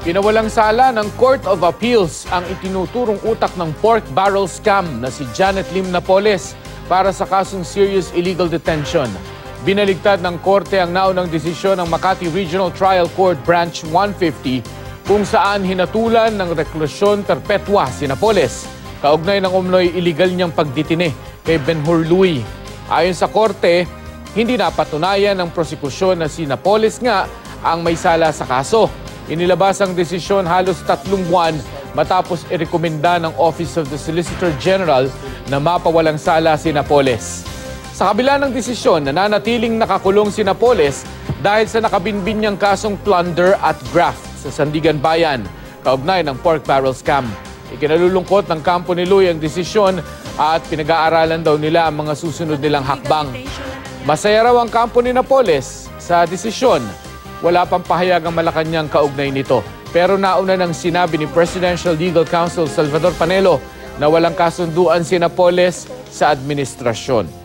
Pinawalang sala ng Court of Appeals ang itinuturong utak ng pork barrel scam na si Janet Lim Napoles para sa kasong serious illegal detention. Binaligtad ng korte ang naunang desisyon ng Makati Regional Trial Court Branch 150 kung saan hinatulan ng reklusyon perpetua si Napoles, kaugnay ng umnoy illegal niyang pagditine kay Ben-Hur Louie. Ayon sa korte, hindi napatunayan ng prosekusyon na si Napoles nga ang may sala sa kaso. Inilabas ang desisyon halos 3 buwan matapos irekomenda ng Office of the Solicitor General na mapawalang sala si Napoles. Sa kabila ng desisyon, nananatiling nakakulong si Napoles dahil sa nakabinbin niyang kasong plunder at graft sa Sandigan Bayan, kaugnay ng pork barrel scam. Ikinalulungkot ng kampo ni Louie ang desisyon at pinag-aaralan daw nila ang mga susunod nilang hakbang. Masaya raw ang kampo ni Napoles sa desisyon. Wala pang pahayag ang Malacanang kaugnay nito. Pero nauna nang sinabi ni Presidential Legal Counsel Salvador Panelo na walang kasunduan si Napoles sa administrasyon.